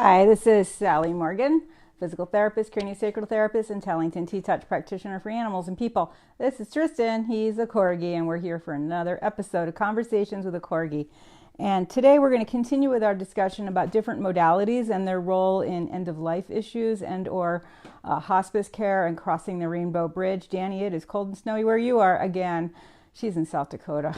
Hi, this is Sally Morgan, physical therapist, craniosacral therapist, and Tellington T-Touch practitioner for animals and people. This is Tristan. He's a Corgi, and we're here for another episode of Conversations with a Corgi. And today we're going to continue with our discussion about different modalities and their role in end-of-life issues and or hospice care and crossing the Rainbow Bridge. Danny, it is cold and snowy where you are again. She's in South Dakota.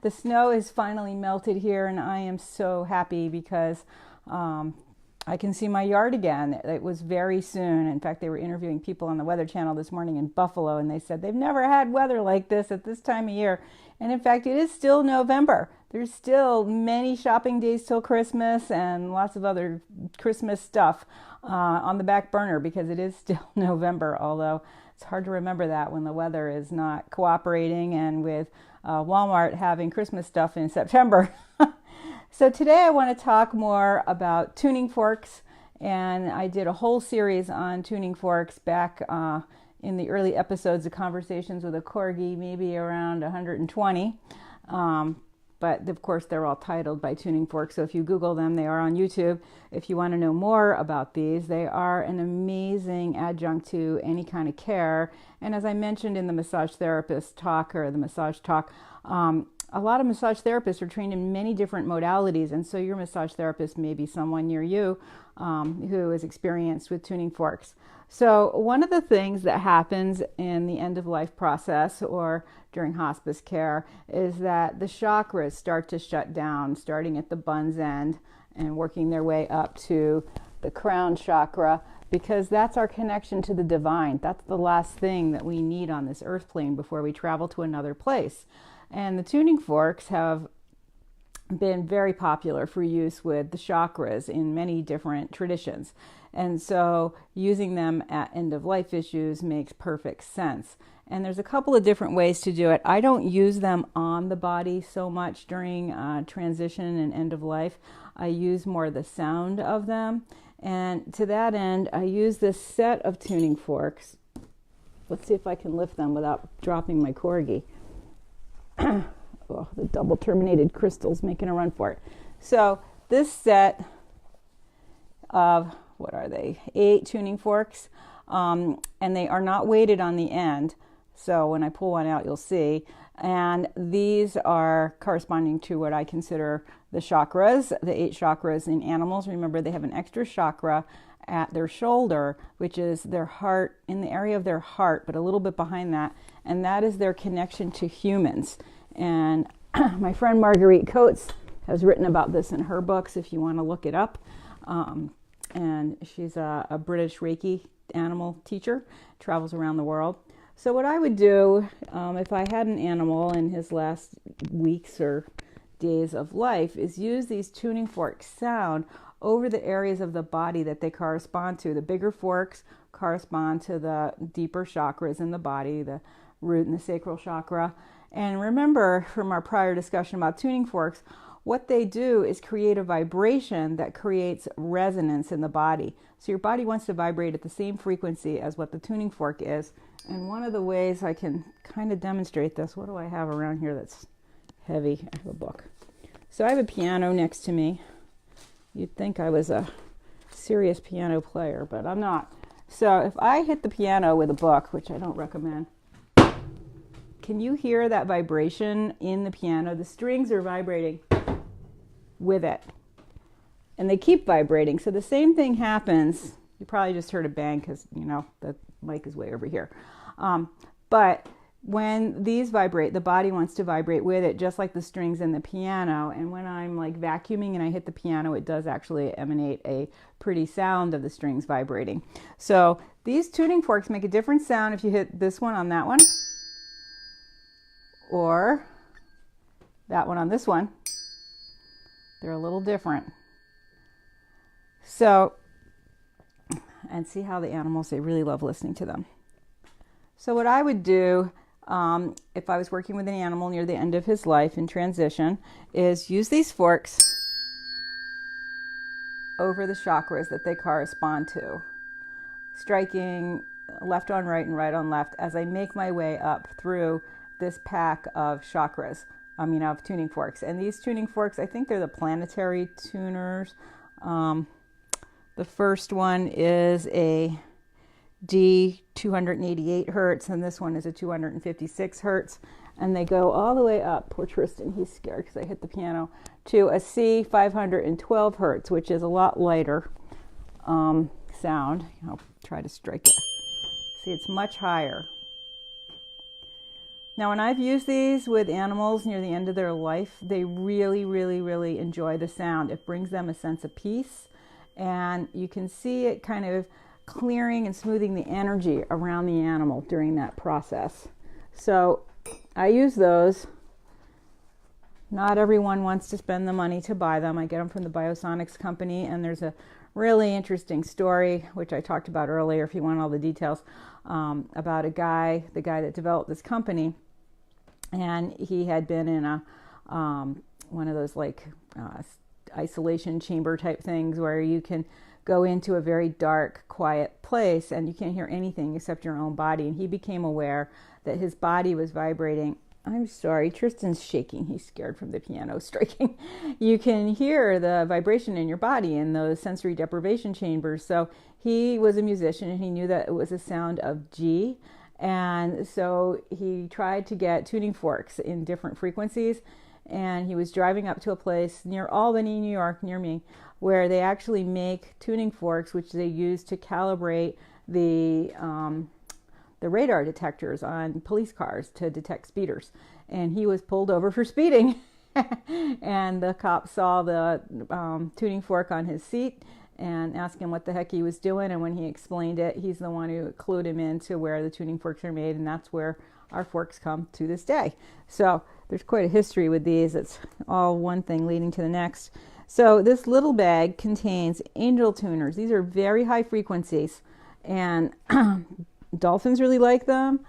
The snow is finally melted here, and I am so happy because I can see my yard again. It was very soon. In fact, they were interviewing people on the Weather Channel this morning in Buffalo, and they said they've never had weather like this at this time of year. And in fact, it is still November. There's still many shopping days till Christmas and lots of other Christmas stuff on the back burner because it is still November, although it's hard to remember that when the weather is not cooperating and with Walmart having Christmas stuff in September. So today I want to talk more about tuning forks, and I did a whole series on tuning forks back in the early episodes of Conversations with a Corgi, maybe around 120. But of course they're all titled by tuning forks, so if you Google them, they are on YouTube. If you want to know more about these, they are an amazing adjunct to any kind of care. And as I mentioned in the massage therapist talk, or the massage talk, a lot of massage therapists are trained in many different modalities, and so your massage therapist may be someone near you who is experienced with tuning forks. So one of the things that happens in the end-of-life process or during hospice care is that the chakras start to shut down, starting at the bun's end and working their way up to the crown chakra, because that's our connection to the divine. That's the last thing that we need on this earth plane before we travel to another place. And the tuning forks have been very popular for use with the chakras in many different traditions. And so using them at end-of-life issues makes perfect sense. And there's a couple of different ways to do it. I don't use them on the body so much during transition and end-of-life. I use more the sound of them. And to that end, I use this set of tuning forks. Let's see if I can lift them without dropping my Corgi. Oh, the double terminated crystals making a run for it. So this set of, what are they, 8 tuning forks, and they are not weighted on the end. So when I pull one out, you'll see. And these are corresponding to what I consider the chakras, the 8 chakras in animals. Remember, they have an extra chakra at their shoulder, which is their heart, in the area of their heart, but a little bit behind that. And that is their connection to humans. And my friend Marguerite Coates has written about this in her books, if you want to look it up. And she's a British Reiki animal teacher, travels around the world. So what I would do if I had an animal in his last weeks or days of life is use these tuning fork sound over the areas of the body that they correspond to. The bigger forks correspond to the deeper chakras in the body, the root and the sacral chakra. And remember from our prior discussion about tuning forks, what they do is create a vibration that creates resonance in the body. So your body wants to vibrate at the same frequency as what the tuning fork is. And one of the ways I can kind of demonstrate this, what do I have around here that's heavy? I have a book. So I have a piano next to me. You'd think I was a serious piano player, but I'm not. So if I hit the piano with a book, which I don't recommend, can you hear that vibration in the piano? The strings are vibrating with it, and they keep vibrating. So the same thing happens. You probably just heard a bang because, you know, the mic is way over here. But when these vibrate, the body wants to vibrate with it, just like the strings in the piano. And when I'm like vacuuming and I hit the piano, it does actually emanate a pretty sound of the strings vibrating. So these tuning forks make a different sound if you hit this one on that one, or that one on this one. They're a little different. So, and see how the animals, they really love listening to them. So what I would do if I was working with an animal near the end of his life in transition is use these forks over the chakras that they correspond to, striking left on right and right on left as I make my way up through this pack of chakras, of tuning forks. And these tuning forks, I think they're the planetary tuners. The first one is a D 288 hertz, and this one is a 256 hertz. And they go all the way up, poor Tristan, he's scared because I hit the piano, to a C 512 hertz, which is a lot lighter sound. I'll try to strike it. See, it's much higher. Now, when I've used these with animals near the end of their life, they really, really, really enjoy the sound. It brings them a sense of peace, and you can see it kind of clearing and smoothing the energy around the animal during that process. So I use those. Not everyone wants to spend the money to buy them. I get them from the Biosonics company, and there's a really interesting story, which I talked about earlier if you want all the details, about the guy that developed this company. And he had been in a one of those like isolation chamber type things where you can go into a very dark, quiet place and you can't hear anything except your own body. And he became aware that his body was vibrating. I'm sorry, Tristan's shaking. He's scared from the piano striking. You can hear the vibration in your body in those sensory deprivation chambers. So he was a musician and he knew that it was a sound of G. And so he tried to get tuning forks in different frequencies. And he was driving up to a place near Albany, New York, near me, where they actually make tuning forks, which they use to calibrate the radar detectors on police cars to detect speeders. And he was pulled over for speeding. And the cop saw the tuning fork on his seat and asked him what the heck he was doing. And when he explained it, he's the one who clued him into where the tuning forks are made. And that's where our forks come to this day. So there's quite a history with these. It's all one thing leading to the next. So this little bag contains angel tuners. These are very high frequencies. And dolphins really like them.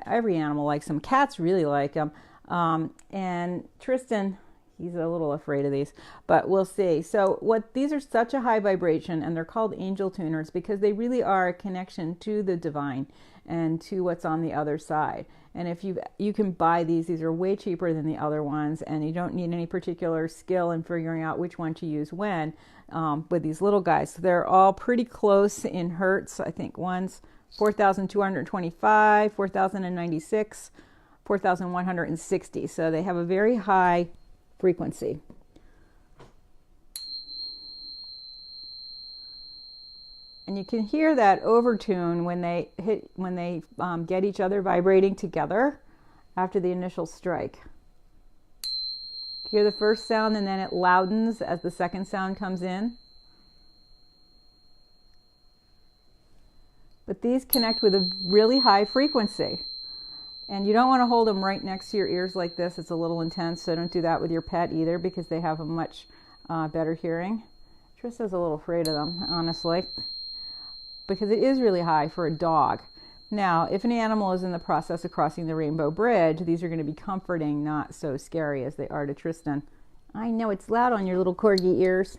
Every animal likes them. Cats really like them. And Tristan, he's a little afraid of these, but we'll see. So these are such a high vibration, and they're called angel tuners because they really are a connection to the divine and to what's on the other side. And if you can buy these are way cheaper than the other ones, and you don't need any particular skill in figuring out which one to use when with these little guys. So they're all pretty close in hertz. I think one's 4,225, 4,096, 4,160. So they have a very high frequency. And you can hear that overtune when they get each other vibrating together after the initial strike. Hear the first sound and then it loudens as the second sound comes in. But these connect with a really high frequency. And you don't want to hold them right next to your ears like this. It's a little intense, so don't do that with your pet either because they have a much better hearing. Trista's a little afraid of them, honestly, because it is really high for a dog. Now, if an animal is in the process of crossing the Rainbow Bridge, these are going to be comforting, not so scary as they are to Tristan. I know it's loud on your little corgi ears.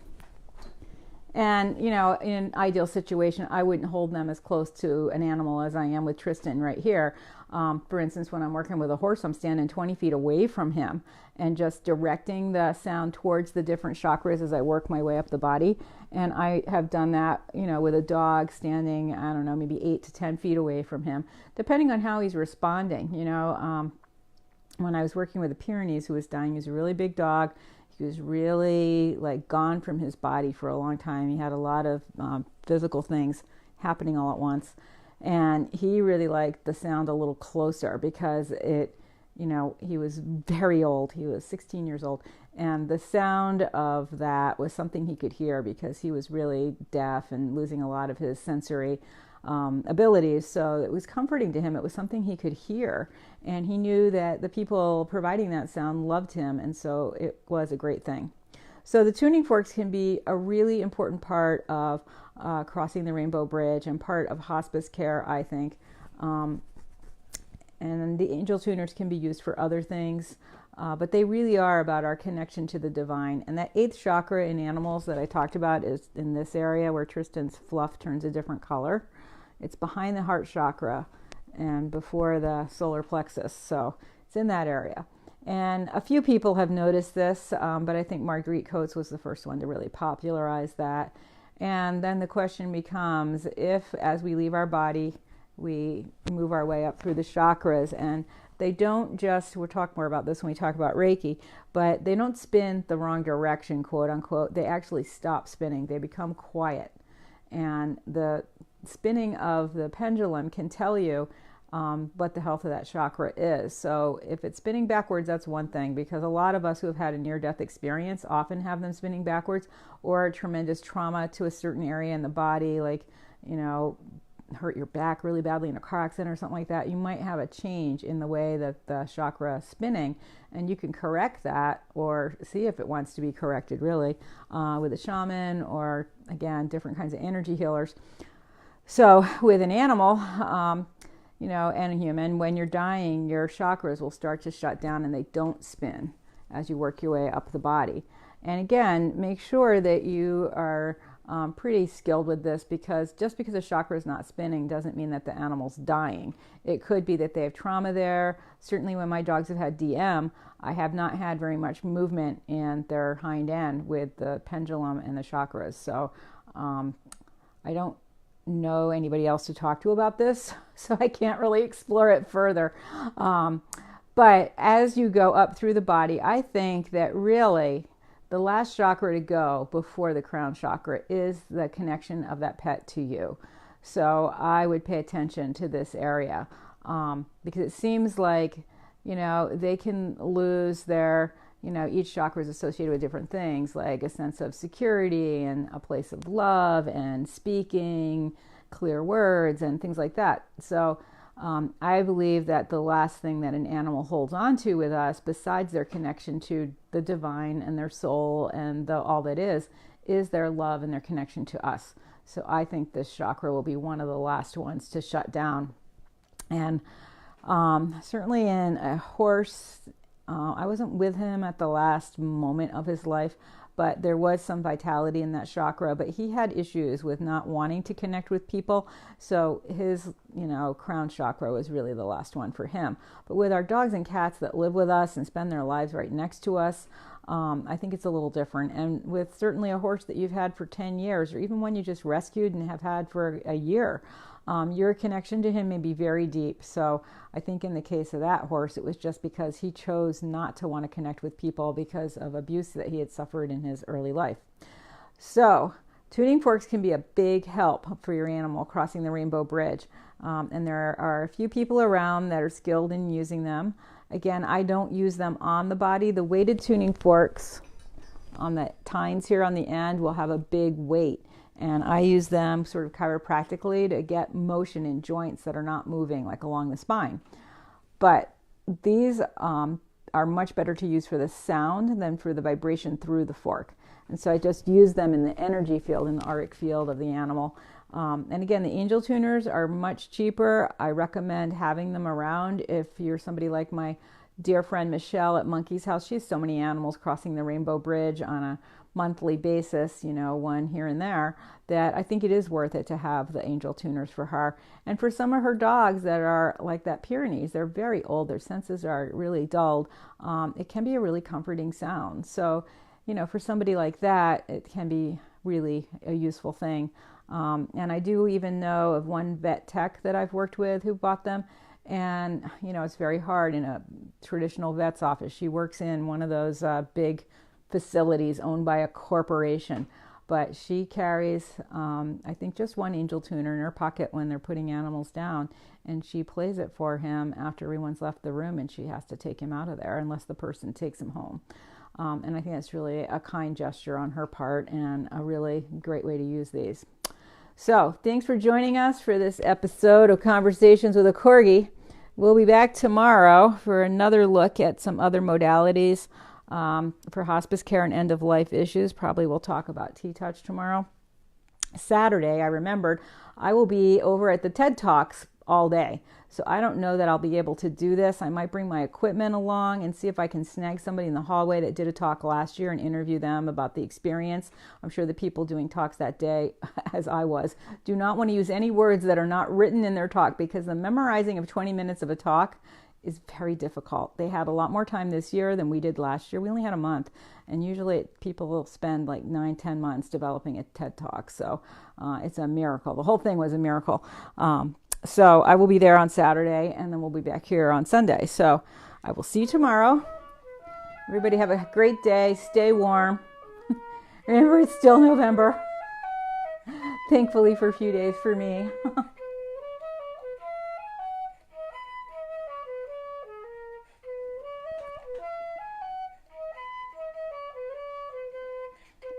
And, you know, in an ideal situation, I wouldn't hold them as close to an animal as I am with Tristan right here. For instance, when I'm working with a horse, I'm standing 20 feet away from him and just directing the sound towards the different chakras as I work my way up the body. And I have done that, you know, with a dog standing, I don't know, maybe 8 to 10 feet away from him, depending on how he's responding. You know, when I was working with a Pyrenees who was dying, he was a really big dog. He was really like gone from his body for a long time. He had a lot of physical things happening all at once. And he really liked the sound a little closer because it, you know, he was very old. He was 16 years old. And the sound of that was something he could hear because he was really deaf and losing a lot of his sensory abilities. So it was comforting to him. It was something he could hear. And he knew that the people providing that sound loved him. And so it was a great thing. So the tuning forks can be a really important part of crossing the Rainbow Bridge and part of hospice care, I think. And the angel tuners can be used for other things. But they really are about our connection to the divine. And that 8th chakra in animals that I talked about is in this area where Tristan's fluff turns a different color. It's behind the heart chakra and before the solar plexus. So it's in that area. And a few people have noticed this, but I think Marguerite Coates was the first one to really popularize that. And then the question becomes, if as we leave our body, we move our way up through the chakras, and they don't just, we'll talk more about this when we talk about Reiki, but they don't spin the wrong direction, quote unquote. They actually stop spinning. They become quiet. And the spinning of the pendulum can tell you what the health of that chakra is. So if it's spinning backwards, that's one thing, because a lot of us who have had a near-death experience often have them spinning backwards, or tremendous trauma to a certain area in the body, like, hurt your back really badly in a car accident or something like that. You might have a change in the way that the chakra is spinning, and you can correct that, or see if it wants to be corrected, really, with a shaman, or again, different kinds of energy healers. So with an animal, and a human, when you're dying, your chakras will start to shut down and they don't spin as you work your way up the body. And again, make sure that you are pretty skilled with this, because just because a chakra is not spinning doesn't mean that the animal's dying. It could be that they have trauma there. Certainly when my dogs have had DM, I have not had very much movement in their hind end with the pendulum and the chakras. So I don't know anybody else to talk to about this, so I can't really explore it further. But as you go up through the body, I think that really the last chakra to go before the crown chakra is the connection of that pet to you. So I would pay attention to this area, because it seems like, they can lose their, each chakra is associated with different things, like a sense of security and a place of love and speaking clear words and things like that. So I believe that the last thing that an animal holds on to with us, besides their connection to the divine and their soul and all that is their love and their connection to us. So I think this chakra will be one of the last ones to shut down. And certainly in a horse, I wasn't with him at the last moment of his life, but there was some vitality in that chakra, but he had issues with not wanting to connect with people. So his, crown chakra was really the last one for him. But with our dogs and cats that live with us and spend their lives right next to us, I think it's a little different. And with certainly a horse that you've had for 10 years, or even one you just rescued and have had for a year, your connection to him may be very deep. So I think in the case of that horse, it was just because he chose not to want to connect with people because of abuse that he had suffered in his early life. So tuning forks can be a big help for your animal crossing the rainbow bridge. And there are a few people around that are skilled in using them. Again, I don't use them on the body. The weighted tuning forks on the tines here on the end will have a big weight. And I use them sort of chiropractically to get motion in joints that are not moving, like along the spine. But these are much better to use for the sound than for the vibration through the fork. And so I just use them in the energy field, in the auric field of the animal. And again, the angel tuners are much cheaper. I recommend having them around if you're somebody like my dear friend Michelle at Monkey's House. She has so many animals crossing the Rainbow Bridge on a monthly basis, one here and there, that I think it is worth it to have the angel tuners for her. And for some of her dogs that are like that Pyrenees, they're very old, their senses are really dulled, it can be a really comforting sound. So, for somebody like that, it can be really a useful thing. And I do even know of one vet tech that I've worked with who bought them. And, it's very hard in a traditional vet's office. She works in one of those big facilities owned by a corporation, but she carries I think just one angel tuner in her pocket when they're putting animals down, and she plays it for him after everyone's left the room, and she has to take him out of there unless the person takes him home. And I think that's really a kind gesture on her part and a really great way to use these. So thanks for joining us for this episode of Conversations with a Corgi. We'll be back tomorrow for another look at some other modalities for hospice care and end-of-life issues. Probably we'll talk about T-Touch tomorrow. Saturday, I remembered, I will be over at the TED Talks all day. So I don't know that I'll be able to do this. I might bring my equipment along and see if I can snag somebody in the hallway that did a talk last year and interview them about the experience. I'm sure the people doing talks that day, as I was, do not want to use any words that are not written in their talk, because the memorizing of 20 minutes of a talk is very difficult. They had a lot more time this year than we did last year. We only had a month, and usually people will spend like 9-10 months developing a TED Talk. So it's a miracle. The whole thing was a miracle. So I will be there on Saturday, and then we'll be back here on Sunday. So I will see you tomorrow. Everybody have a great day. Stay warm. Remember, it's still November. Thankfully for a few days for me.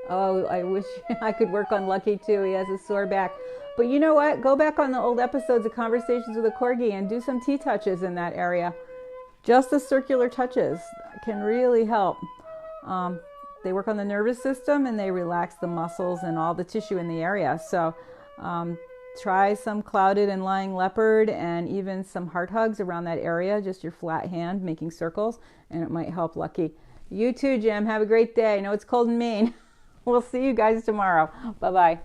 Oh, I wish I could work on Lucky too. He has a sore back. But you know what? Go back on the old episodes of Conversations with a Corgi and do some T-touches in that area. Just the circular touches can really help. They work on the nervous system and they relax the muscles and all the tissue in the area. So try some clouded and lying leopard and even some heart hugs around that area, just your flat hand making circles, and it might help Lucky. You too, Jim. Have a great day. I know it's cold in Maine. We'll see you guys tomorrow. Bye-bye.